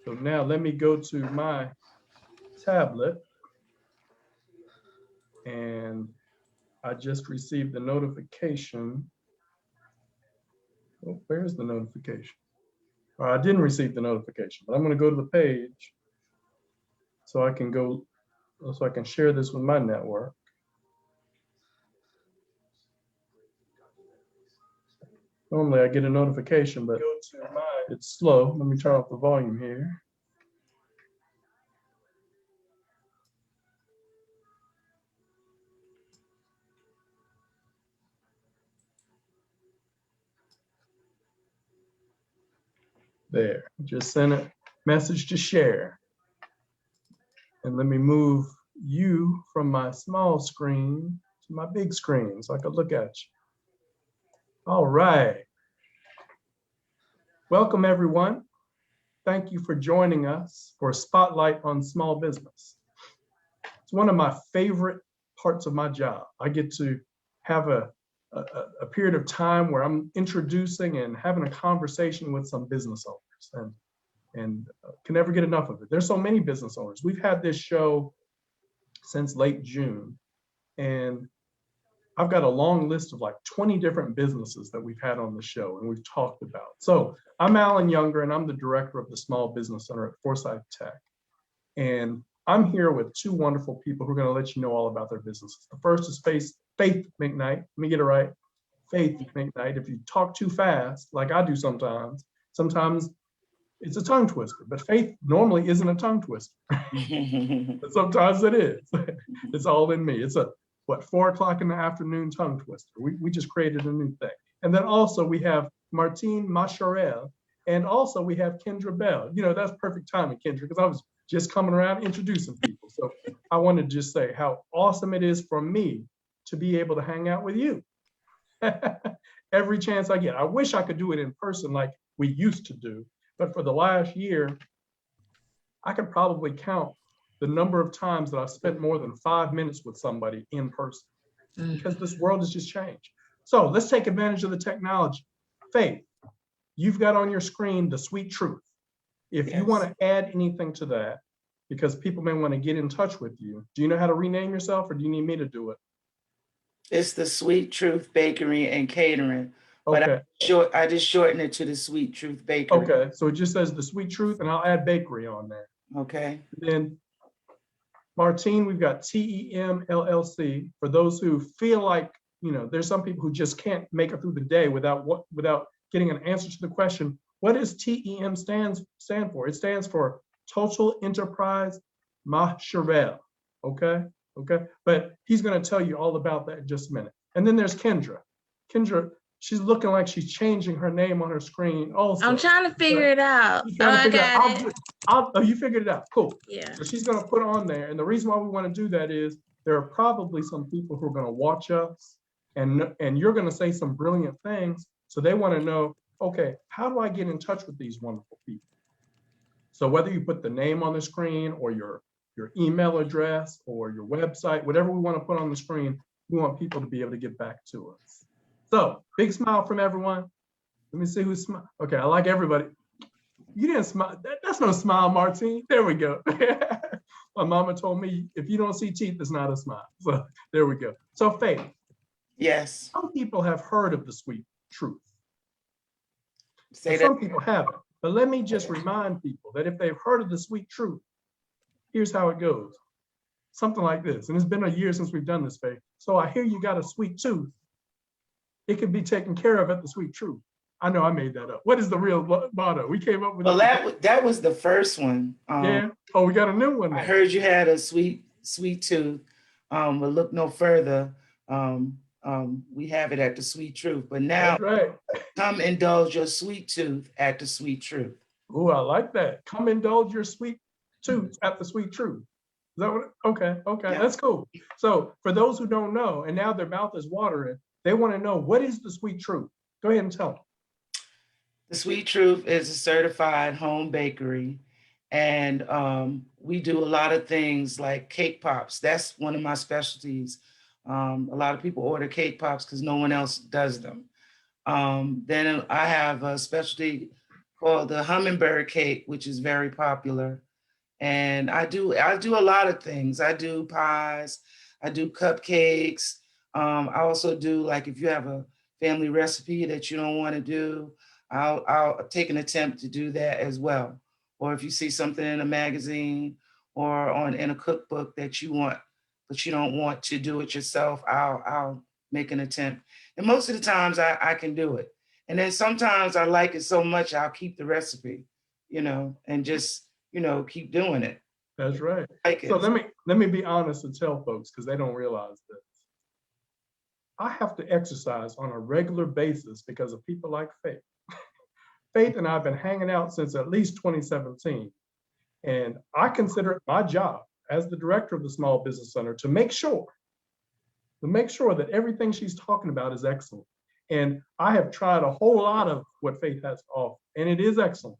So now let me go to my tablet, and I just received the notification. Oh, where's the notification? I didn't receive the notification, but I'm going to go to the page so I can share this with my network. Normally I get a notification, but it's slow. Let me turn off the volume here. There, just sent a message to share. And let me move you from my small screen to my big screen so I can look at you. All right. Welcome, everyone. Thank you for joining us for Spotlight on Small Business. It's one of my favorite parts of my job. I get to have a period of time where I'm introducing and having a conversation with some business owners, and can never get enough of it. There's so many business owners. We've had this show since late June, and I've got a long list of like 20 different businesses that we've had on the show and we've talked about. So I'm Alan Younger, and I'm the director of the Small Business Center at Forsyth Tech. And I'm here with two wonderful people who are going to let you know all about their businesses. The first is Faith McKnight. Let me get it right. Faith McKnight. If you talk too fast, like I do sometimes it's a tongue twister, but Faith normally isn't a tongue twister. But sometimes it is. It's all in me. It's a, 4 o'clock in the afternoon tongue twister. We just created a new thing. And then also we have Majorel, and also we have Kyndra Bell. You know, that's perfect timing, Kyndra, because I was just coming around introducing people. So I want to just say how awesome it is for me to be able to hang out with you every chance I get. I wish I could do it in person like we used to do, but for the last year, I could probably count the number of times that I've spent more than 5 minutes with somebody in person, because this world has just changed. So let's take advantage of the technology. Faith, you've got on your screen the sweet truth. If you want to add anything to that, because people may want to get in touch with you, do you know how to rename yourself, or do you need me to do it? It's the Sweet Truth Bakery and Catering. Okay. But I just shortened it to the Sweet Truth Bakery. Okay, so it just says the Sweet Truth, and I'll add bakery on there. Okay. Then Martine, we've got TEM LLC. For those who feel like, you know, there's some people who just can't make it through the day without getting an answer to the question, what does TEM stand for? It stands for Total Enterprise Majorel. Okay. But he's going to tell you all about that in just a minute. And then there's Kyndra. Kyndra, she's looking like she's changing her name on her screen also. I'm trying to figure it out. Oh, you figured it out. Cool. Yeah. So she's going to put on there. And the reason why we want to do that is there are probably some people who are going to watch us, and you're going to say some brilliant things. So they want to know, okay, how do I get in touch with these wonderful people? So whether you put the name on the screen or your email address or your website, whatever we want to put on the screen, we want people to be able to get back to us. So big smile from everyone. Let me see who's smiling. Okay, I like everybody. You didn't smile. That's no smile, Martine. There we go. My mama told me if you don't see teeth, it's not a smile. So there we go. So Faith. Yes. Some people have heard of the Sweet Truth. Say some people haven't. But let me just remind people that if they've heard of the Sweet Truth, here's how it goes. Something like this. And it's been a year since we've done this, Faith. So I hear you got a sweet tooth. It can be taken care of at the Sweet Truth. I know I made that up. What is the real motto? We came up with. Well, that was the first one. Yeah. Oh, we got a new one now. I heard you had a sweet tooth, but look no further. We have it at the Sweet Truth. But now, that's right. Come indulge your sweet tooth at the Sweet Truth. Oh, I like that. Come indulge your sweet tooth at the Sweet Truth. Is that what? Okay, yeah. That's cool. So for those who don't know, and now their mouth is watering, they want to know, what is the Sweet Truth? Go ahead and tell them. The Sweet Truth is a certified home bakery, and we do a lot of things like cake pops. That's one of my specialties. A lot of people order cake pops because no one else does them. Then I have a specialty called the hummingbird cake, which is very popular. And I do a lot of things. I do pies, I do cupcakes. I also do, like, if you have a family recipe that you don't want to do, I'll take an attempt to do that as well. Or if you see something in a magazine or on in a cookbook that you want, but you don't want to do it yourself, I'll make an attempt. And most of the times I can do it. And then sometimes I like it so much I'll keep the recipe, and just keep doing it. That's right. Like So it. let me be honest and tell folks, because they don't realize this. I have to exercise on a regular basis because of people like Faith. Faith and I have been hanging out since at least 2017. And I consider it my job as the director of the Small Business Center to make sure that everything she's talking about is excellent. And I have tried a whole lot of what Faith has to offer, and it is excellent.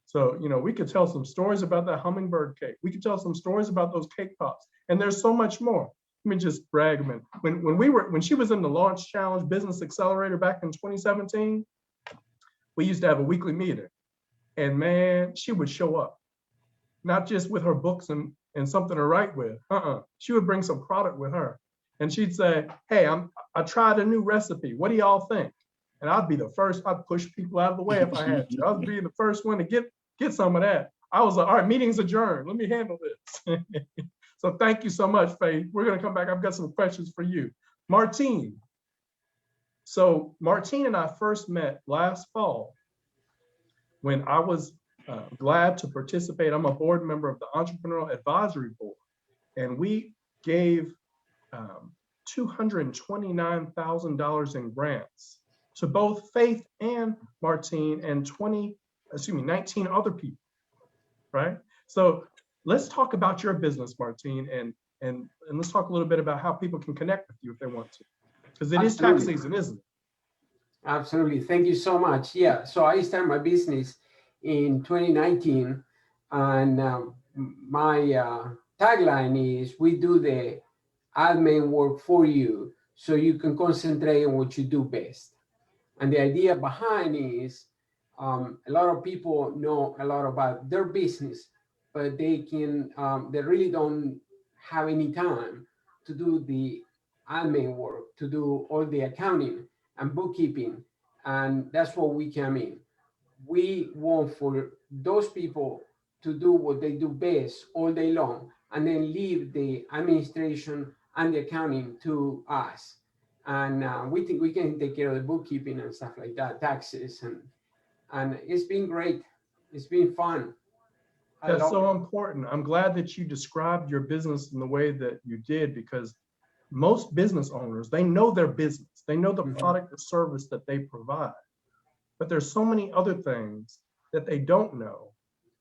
So, we could tell some stories about that hummingbird cake. We could tell some stories about those cake pops, and there's so much more. Let me just brag a minute. When she was in the Launch Challenge Business Accelerator back in 2017, we used to have a weekly meeting, and man, she would show up, not just with her books and something to write with. She would bring some product with her, and she'd say, "Hey, I tried a new recipe. What do y'all think?" And I'd be the first. I'd push people out of the way if I had to. I'd be the first one to get some of that. I was like, "All right, meeting's adjourned. Let me handle this." So thank you so much, Faith. We're gonna come back. I've got some questions for you, Martine. So Martine and I first met last fall when I was glad to participate. I'm a board member of the Entrepreneurial Advisory Board, and we gave $229,000 in grants to both Faith and Martine and 19 other people, right? So let's talk about your business, Martine, and let's talk a little bit about how people can connect with you if they want to, because it is tax season, isn't it? Absolutely. Thank you so much. Yeah. So I started my business in 2019, and my tagline is, "We do the admin work for you so you can concentrate on what you do best." And the idea behind is a lot of people know a lot about their business, but they really don't have any time to do the admin work, to do all the accounting and bookkeeping. And that's where we come in. We want for those people to do what they do best all day long, and then leave the administration and the accounting to us. And we think we can take care of the bookkeeping and stuff like that, taxes, and it's been great. It's been fun. That's so important. I'm glad that you described your business in the way that you did, because most business owners, they know their business. They know the product or service that they provide. But there's so many other things that they don't know.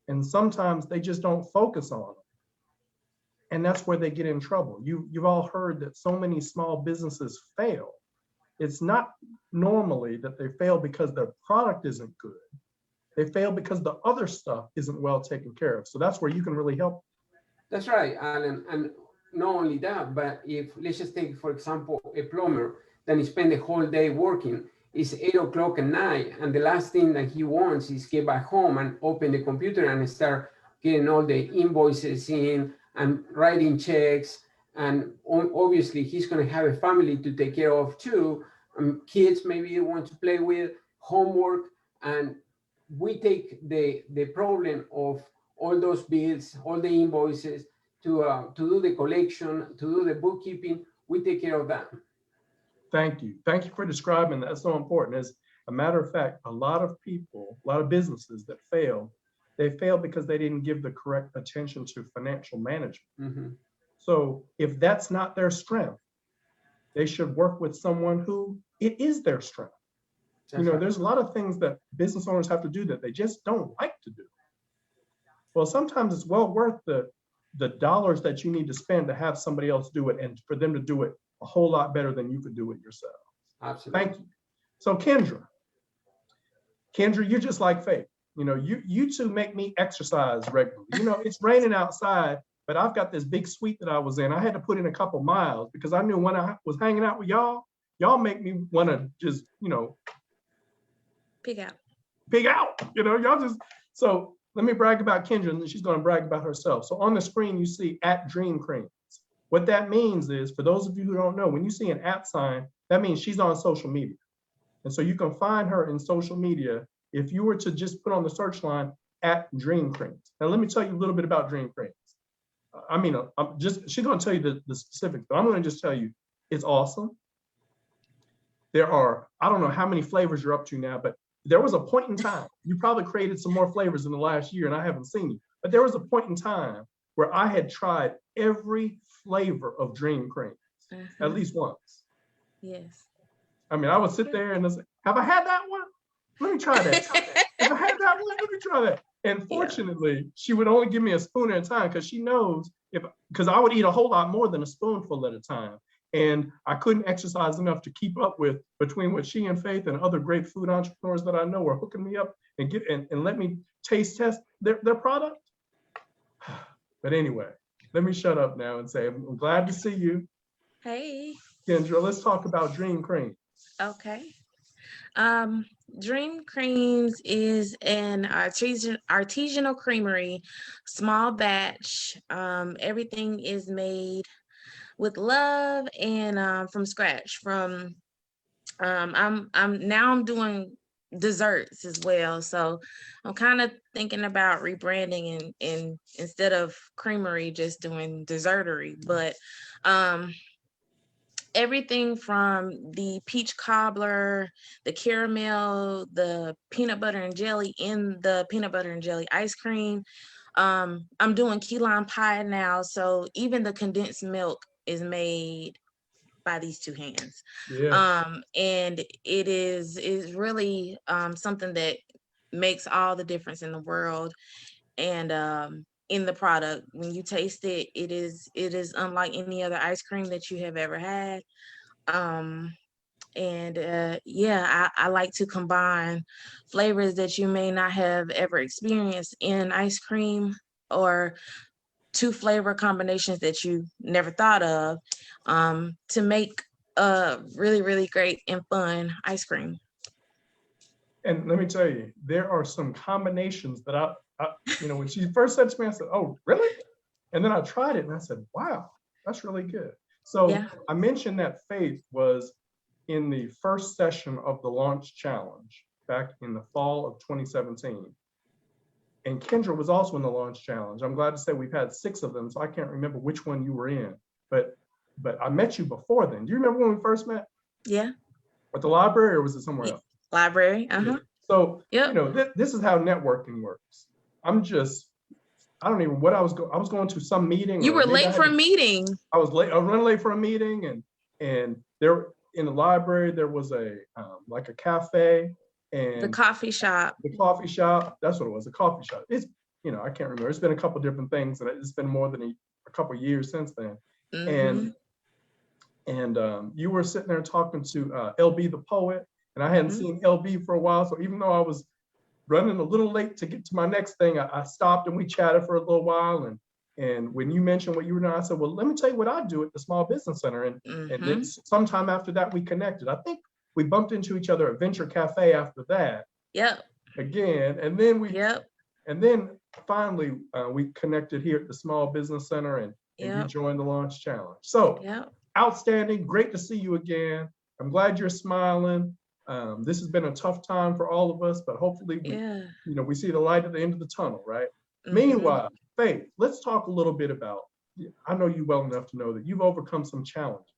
And sometimes they just don't focus on them. And that's where they get in trouble. You've all heard that so many small businesses fail. It's not normally that they fail because their product isn't good. They fail because the other stuff isn't well taken care of. So that's where you can really help. That's right, Alan. And not only that, but if, let's just take, for example, a plumber, then he spend the whole day working. It's 8 o'clock at night, and the last thing that he wants is get back home and open the computer and start getting all the invoices in and writing checks. And obviously, he's going to have a family to take care of too. Kids maybe want to play with, homework, and we take the problem of all those bills, all the invoices, to do the collection, to do the bookkeeping. We take care of that. Thank you. Thank you for describing that. That's so important. As a matter of fact, a lot of people, a lot of businesses that fail, they fail because they didn't give the correct attention to financial management. So if that's not their strength, they should work with someone who it is their strength. That's right. There's a lot of things that business owners have to do that they just don't like to do. Well, sometimes it's well worth the dollars that you need to spend to have somebody else do it, and for them to do it a whole lot better than you could do it yourself. Absolutely. Thank you. So Kyndra, you're just like Faith. You two make me exercise regularly. It's raining outside, but I've got this big suite that I was in. I had to put in a couple miles because I knew when I was hanging out with y'all make me want to just, pig out. pig out, y'all just, so let me brag about Kyndra, and then she's going to brag about herself. So on the screen, you see @DreamCreams. What that means is, for those of you who don't know, when you see an @ sign, that means she's on social media. And so you can find her in social media if you were to just put on the search line @DreamCreams. Now, let me tell you a little bit about DreamCreams. I mean, she's going to tell you the specifics, but I'm going to just tell you, it's awesome. There are, I don't know how many flavors you're up to now, but there was a point in time, you probably created some more flavors in the last year and I haven't seen you, but there was a point in time where I had tried every flavor of Dream Cream, at least once. Yes. I mean, I would sit there and say, have I had that one? Let me try that. Have I had that one? Let me try that. And fortunately, she would only give me a spoon at a time because she knows because I would eat a whole lot more than a spoonful at a time. And I couldn't exercise enough to keep up with between what she and Faith and other great food entrepreneurs that I know are hooking me up and let me taste test their product. But anyway, let me shut up now and say, I'm glad to see you. Hey. Kyndra, let's talk about Dream Cream. Okay. Dream Creams is an artisanal creamery, small batch. Everything is made with love and from scratch. I'm doing desserts as well, so I'm kind of thinking about rebranding and instead of creamery, just doing dessertery. But everything from the peach cobbler, the caramel, the peanut butter and jelly in the peanut butter and jelly ice cream. I'm doing key lime pie now, so even the condensed milk is made by these two hands. Yeah. And it is really something that makes all the difference in the world. And in the product, when you taste it, it is unlike any other ice cream that you have ever had. Yeah, I like to combine flavors that you may not have ever experienced in ice cream, or two flavor combinations that you never thought of, to make a really, really great and fun ice cream. And let me tell you, there are some combinations that I when she first said to me, I said, oh, really? And then I tried it and I said, wow, that's really good. So yeah. I mentioned that Faith was in the first session of the launch challenge back in the fall of 2017. And Kyndra was also in the launch challenge. I'm glad to say we've had 6 of them, so I can't remember which one you were in. But I met you before then. Do you remember when we first met? Yeah. At the library, or was it somewhere else? Library. Uh-huh. So this is how networking works. I don't even what I was going to some meeting. You were late for a meeting. I was running late for a meeting, and there in the library there was a like a cafe and the coffee shop. The coffee shop. That's what it was. A coffee shop. It's I can't remember. It's been a couple different things, and it's been more than a couple years since then. Mm-hmm. And you were sitting there talking to LB the poet, and I hadn't seen LB for a while. So even though I was running a little late to get to my next thing, I stopped and we chatted for a little while. And when you mentioned what you were doing, I said, well, let me tell you what I do at the Small Business Center. And then sometime after that, we connected. I think we bumped into each other at Venture Cafe after that. Yep. Again, and then and then finally we connected here at the Small Business Center, and you joined the Launch Challenge. So outstanding, great to see you again. I'm glad you're smiling. This has been a tough time for all of us, but hopefully we see the light at the end of the tunnel, right? Meanwhile, Faith, let's talk a little bit about, I know you well enough to know that you've overcome some challenges.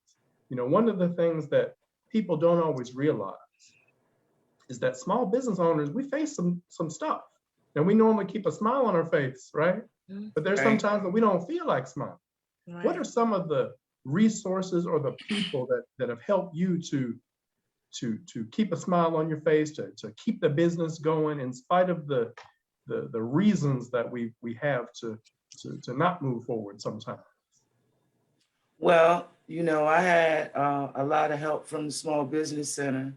One of the things that people don't always realize is that small business owners, we face some stuff. And we normally keep a smile on our face, right? But there's some times that we don't feel like smiling. Right. What are some of the resources or the people that have helped you to keep a smile on your face, to keep the business going in spite of the reasons that we have to not move forward sometimes? Well, I had a lot of help from the Small Business Center.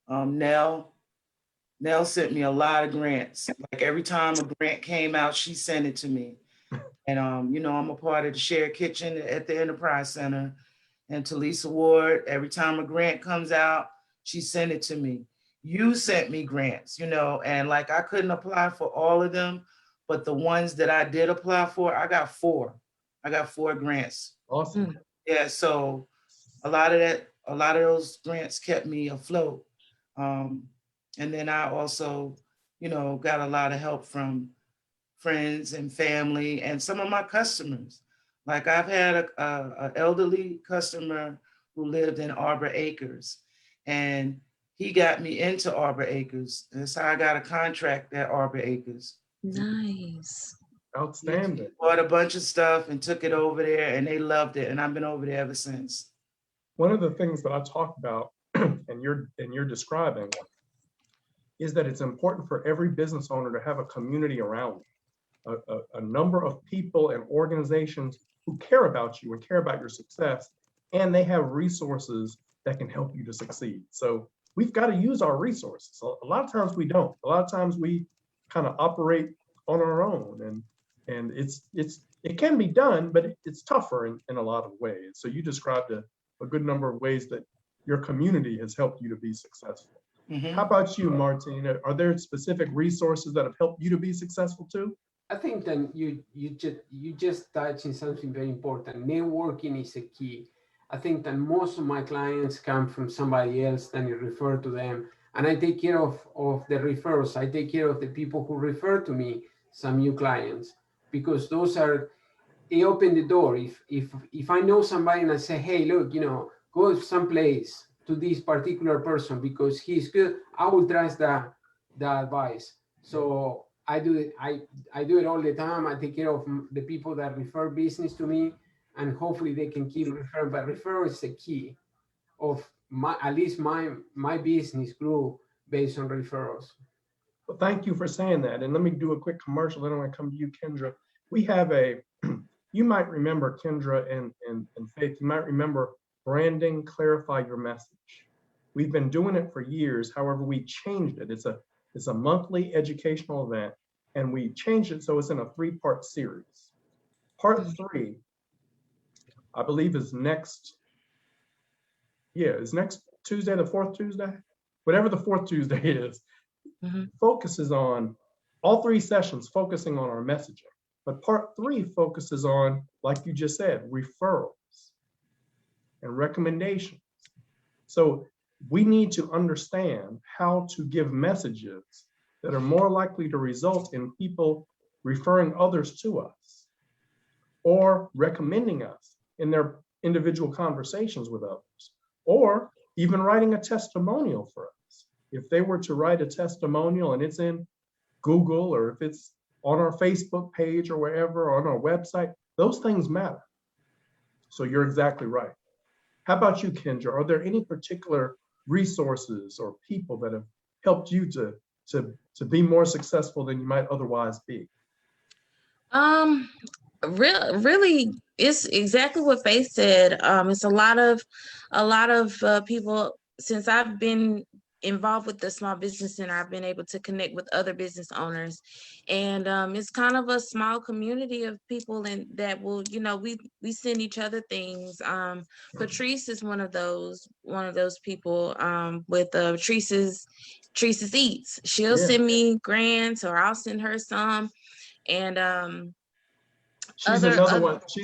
Nell sent me a lot of grants. Like every time a grant came out, she sent it to me. And I'm a part of the Shared Kitchen at the Enterprise Center. And Talisa Ward, every time a grant comes out, she sent it to me. you sent me grants, you know, and like I couldn't apply for all of them, but the ones that I did apply for, I got four. I got four grants. Awesome. Yeah, so a lot of those grants kept me afloat. Um, and then I also, you know, got a lot of help from friends and family and some of my customers. Like I've had a elderly customer who lived in Arbor Acres, and he got me into Arbor Acres. That's how I got a contract at Arbor Acres. Nice. He Outstanding. bought a bunch of stuff and took it over there, and they loved it, and I've been over there ever since. One of the things that I talk about and you're describing is that it's important for every business owner to have a community around them, a number of people and organizations who care about you and care about your success, and they have resources that can help you to succeed. So we've got to use our resources. So a lot of times we don't. A lot of times we kind of operate on our own, and it can be done, but it's tougher in a lot of ways. So you described a good number of ways that your community has helped you to be successful. Mhm. How about you, Martina? Are there specific resources that have helped you to be successful too? I think that you just touched on something very important. Networking is a key. I think that most of my clients come from somebody else that you refer to them, and I take care of the referrals. I take care of the people who refer to me some new clients, because those are, they open the door. If I know somebody and I say, hey, look, you know, go someplace to this particular person because he's good, I will trust the advice. So I do it. I do it all the time. I take care of the people that refer business to me, and hopefully they can keep referring. But referral is the key of my, at least my business grew based on referrals. Well, thank you for saying that. And let me do a quick commercial. Then I want to come to you, Kyndra. We have you might remember Kyndra and Faith, you might remember branding, clarify your message. We've been doing it for years. However, we changed it. It's a monthly educational event, and we changed it so it's in a 3-part series. Part 3, I believe, is next. Yeah, is next Tuesday, the 4th Tuesday, whatever the 4th Tuesday is. Focuses on all 3 sessions, focusing on our messaging. But part 3 focuses on, like you just said, referrals and recommendations. So we need to understand how to give messages that are more likely to result in people referring others to us or recommending us in their individual conversations with others, or even writing a testimonial for us. If they were to write a testimonial and it's in Google, or if it's on our Facebook page or wherever, or on our website, those things matter. So you're exactly right. How about you, Kyndra? Are there any particular resources or people that have helped you to be more successful than you might otherwise be? Really, it's exactly what Faith said. It's a lot of people. Since I've been involved with the small business center, I've been able to connect with other business owners, and it's kind of a small community of people, and that will, you know, we send each other things. Patrice is one of those people, with Patrice's Eats. She'll Yeah. send me grants, or I'll send her some, and She's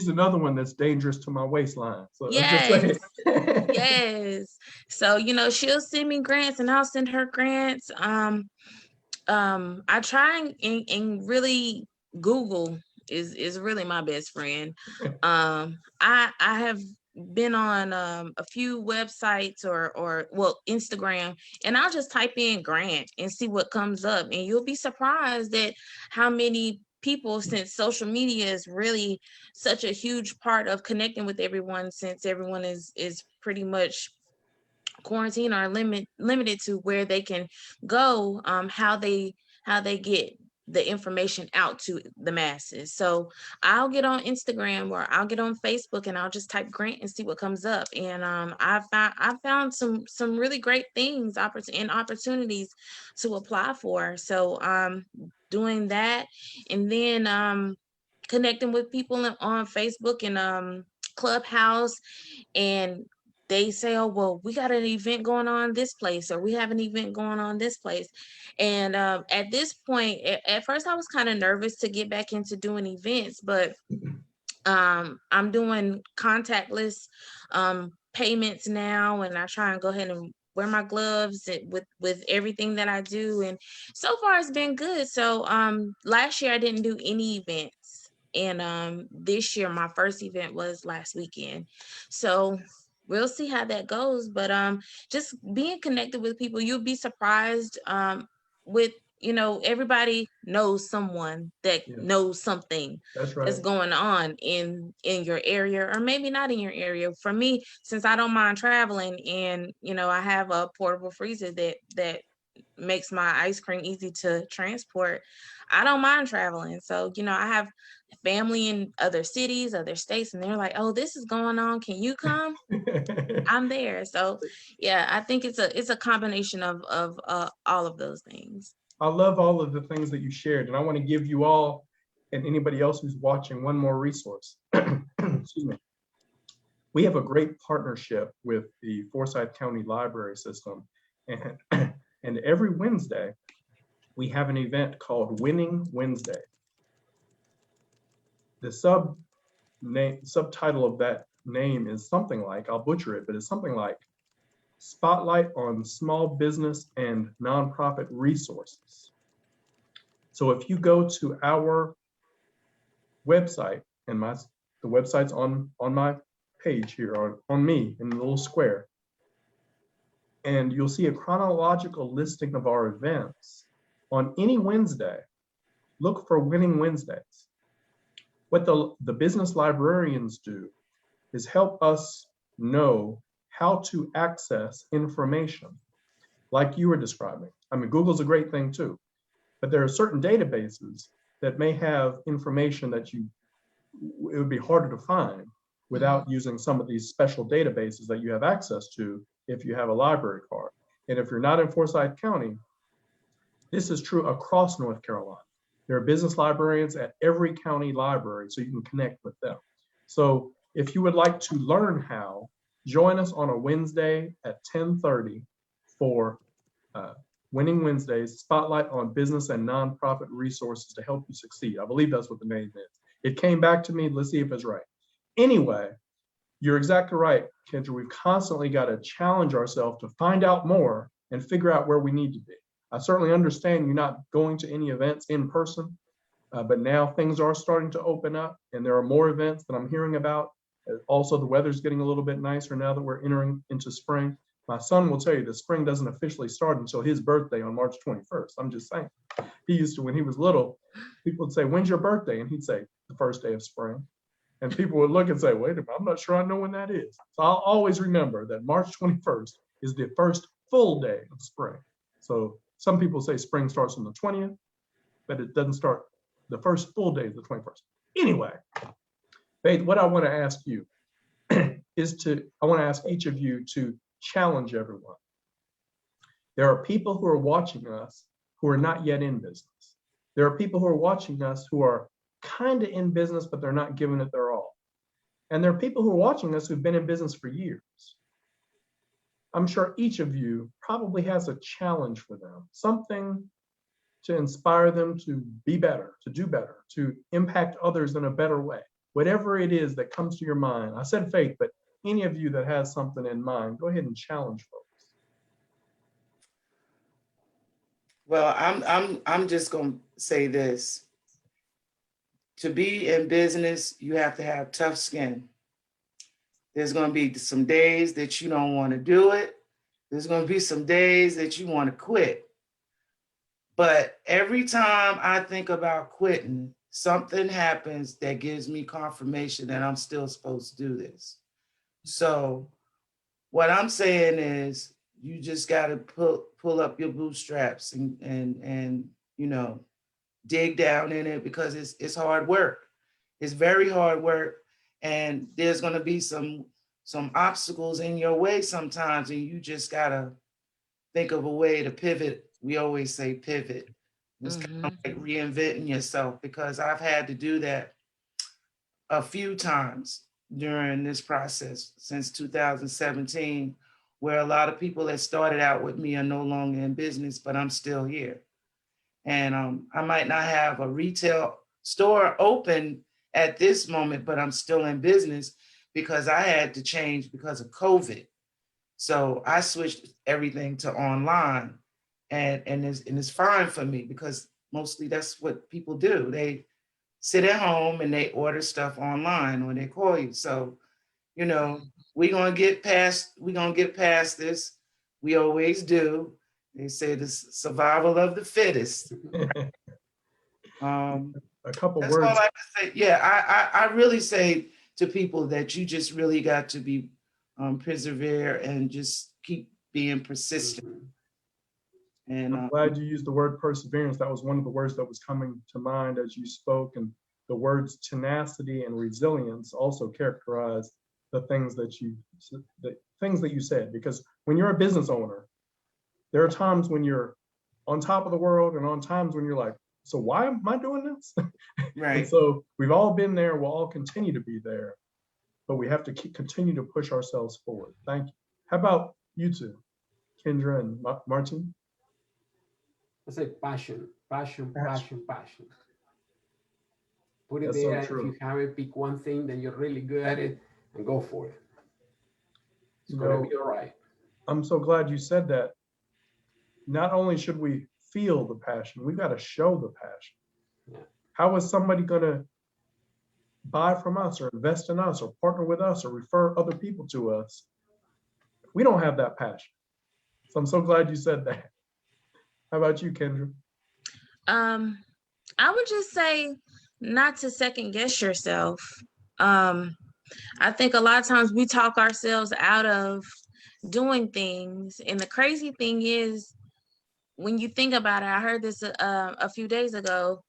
another one that's dangerous to my waistline. So I'm just saying. Yes. So, you know, she'll send me grants and I'll send her grants. I try and really Google is really my best friend. I have been on a few websites or well, Instagram, and I'll just type in grant and see what comes up, and you'll be surprised at how many people, since social media is really such a huge part of connecting with everyone, since everyone is pretty much quarantined or limited to where they can go, how they get the information out to the masses. So I'll get on Instagram or I'll get on Facebook and I'll just type grant and see what comes up. And I found some really great things and opportunities to apply for. So doing that, and then connecting with people on Facebook and Clubhouse, and they say, oh, well, we got an event going on this place, or we have an event going on this place. And at this point, at first I was kind of nervous to get back into doing events, but I'm doing contactless payments now, and I try and go ahead and wear my gloves with everything that I do. And so far it's been good. So last year I didn't do any events. And this year my first event was last weekend. So we'll see how that goes. But just being connected with people, you'll be surprised with, you know, everybody knows someone that Yeah. knows something That's that's right. going on in your area, or maybe not in your area. For me, since I don't mind traveling, and you know, I have a portable freezer that makes my ice cream easy to transport, I don't mind traveling. So, you know, I have family in other cities, other states, and they're like, oh, this is going on, can you come? I'm there. So yeah, I think it's a combination of all of those things. I love all of the things that you shared, and I want to give you all and anybody else who's watching one more resource. Excuse me. We have a great partnership with the Forsyth County Library System, and and every Wednesday we have an event called Winning Wednesday. The subtitle of that name is something like, I'll butcher it, but it's something like Spotlight on Small Business and Nonprofit Resources. So if you go to our website, and the website's on my page here, on me in the little square, and you'll see a chronological listing of our events. On any Wednesday, look for Winning Wednesdays. What the business librarians do is help us know how to access information like you were describing. I mean, Google's a great thing too, but there are certain databases that may have information that it would be harder to find without using some of these special databases that you have access to if you have a library card. And if you're not in Forsyth County, this is true across North Carolina. There are business librarians at every county library, so you can connect with them. So if you would like to learn how, join us on a Wednesday at 10:30 for Winning Wednesdays, Spotlight on Business and Nonprofit Resources to help you succeed. I believe that's what the name is. It came back to me. Let's see if it's right. Anyway, you're exactly right, Kyndra. We've constantly got to challenge ourselves to find out more and figure out where we need to be. I certainly understand you're not going to any events in person, but now things are starting to open up, and there are more events that I'm hearing about. Also, the weather's getting a little bit nicer now that we're entering into spring. My son will tell you that spring doesn't officially start until his birthday on March 21st. I'm just saying. He used to, when he was little, people would say, when's your birthday? And he'd say, the first day of spring. And people would look and say, wait a minute, I'm not sure I know when that is. So I'll always remember that March 21st is the first full day of spring. So some people say spring starts on the 20th, but it doesn't start, the first full day is the 21st. Anyway, Faith, what I want to ask you is I want to ask each of you to challenge everyone. There are people who are watching us who are not yet in business. There are people who are watching us who are kind of in business, but they're not giving it their all. And there are people who are watching us who've been in business for years. I'm sure each of you probably has a challenge for them, something to inspire them to be better, to do better, to impact others in a better way. Whatever it is that comes to your mind. I said Faith, but any of you that has something in mind, go ahead and challenge folks. Well, I'm just gonna say this. To be in business, you have to have tough skin. There's gonna be some days that you don't want to do it. There's gonna be some days that you want to quit. But every time I think about quitting, something happens that gives me confirmation that I'm still supposed to do this. So what I'm saying is you just got to pull up your bootstraps and you know, dig down in it, because it's hard work. It's very hard work, and there's going to be some obstacles in your way sometimes, and you just got to think of a way to pivot. We always say pivot. It's kind of like reinventing yourself, because I've had to do that a few times. during this process since 2017, where a lot of people that started out with me are no longer in business, but I'm still here. And I might not have a retail store open at this moment, but I'm still in business because I had to change because of COVID. So I switched everything to online, and it's fine for me because mostly that's what people do. They sit at home and they order stuff online or they call you. So, you know, we're gonna get past this. We always do. They say the survival of the fittest. A couple That's all words. I can say. Yeah, I really say to people that you just really got to be persevere and just keep being persistent. Mhm. And I'm glad you used the word perseverance. That was one of the words that was coming to mind as you spoke. And the words tenacity and resilience also characterize the things that you said. Because when you're a business owner, there are times when you're on top of the world and on times when you're like, so why am I doing this? And right. so we've all been there. We'll all continue to be there, but we have to continue to push ourselves forward. Thank you. How about you two, Kyndra and Martin? I say passion, passion, passion, passion. Put it That's so there. If true. you have it, pick one thing, then you're really good at it, and go for it. It's You gonna know, be all right. I'm so glad you said that. Not only should we feel the passion, we've got to show the passion. Yeah. How is somebody going to buy from us or invest in us or partner with us or refer other people to us if we don't have that passion? So I'm so glad you said that. How about you, Kyndra? I would just say not to second guess yourself. I think a lot of times we talk ourselves out of doing things, and the crazy thing is, when you think about it, I heard this a few days ago.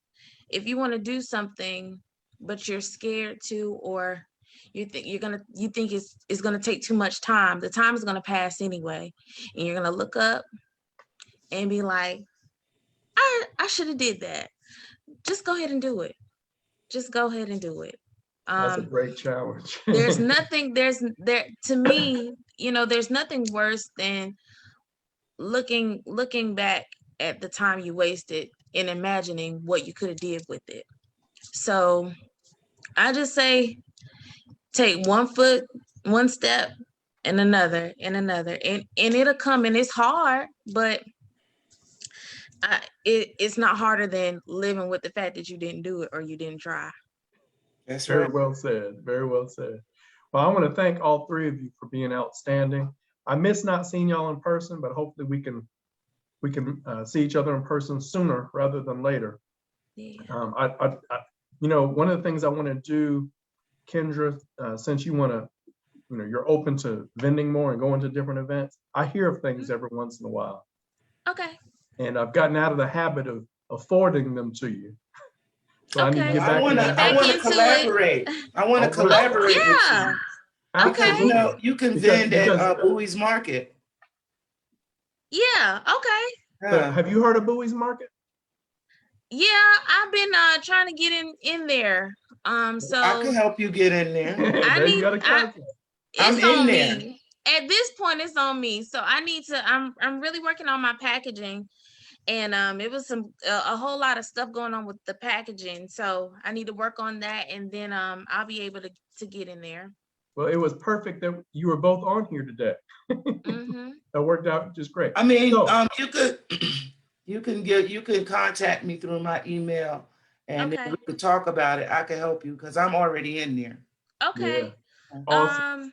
If you want to do something, but you're scared to, or you think it's gonna take too much time, the time is gonna pass anyway, and you're gonna look up and be like, I should have did that. Just go ahead and do it. Just go ahead and do it. That's a great challenge. There's nothing, to me, there's nothing worse than looking back at the time you wasted and imagining what you could have did with it. So I just say take one foot, one step, and another, and it'll come. And it's hard, but it's not harder than living with the fact that you didn't do it or you didn't try. That's Very right. well said. Very well said. Well, I want to thank all three of you for being outstanding. I miss not seeing y'all in person, but hopefully we can see each other in person sooner rather than later. Yeah. One of the things I want to do, Kyndra, since you want to, you're open to vending more and going to different events. I hear of things every once in a while. Okay. And I've gotten out of the habit of forwarding them to you. So I need to Okay. get back I want into to into collaborate. I want to Oh, collaborate with yeah. you. Okay. Because, you can Because- vend at Bowie's Market. Yeah. Okay. Yeah. Have you heard of Bowie's Market? Yeah, I've been trying to get in there. So I can help you get in there. I There you need got a contact. I'm it's in on there. me. At this point, it's on me. So I need to. I'm really working on my packaging, and it was a whole lot of stuff going on with the packaging. So I need to work on that, and then I'll be able to get in there. Well, it was perfect that you were both on here today. Mm-hmm. That worked out just great. I mean, So, you can contact me through my email, and Okay. then we could talk about it. I can help you because I'm already in there. Okay. awesome.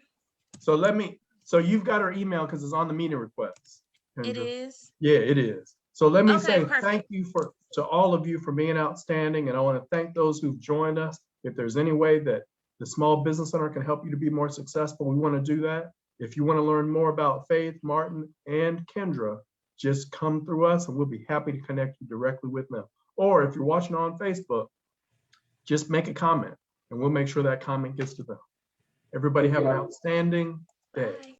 So you've got our email because it's on the meeting requests. It Kyndra. is. Yeah, it is. So let me Okay, say perfect. thank you to all of you for being outstanding. And I want to thank those who've joined us. If there's any way that the Small Business Center can help you to be more successful, we want to do that. If you want to learn more about Faith, Martin, and Kyndra, just come through us and we'll be happy to connect you directly with them. Or if you're watching on Facebook, just make a comment and we'll make sure that comment gets to them. Everybody have an outstanding day. Bye.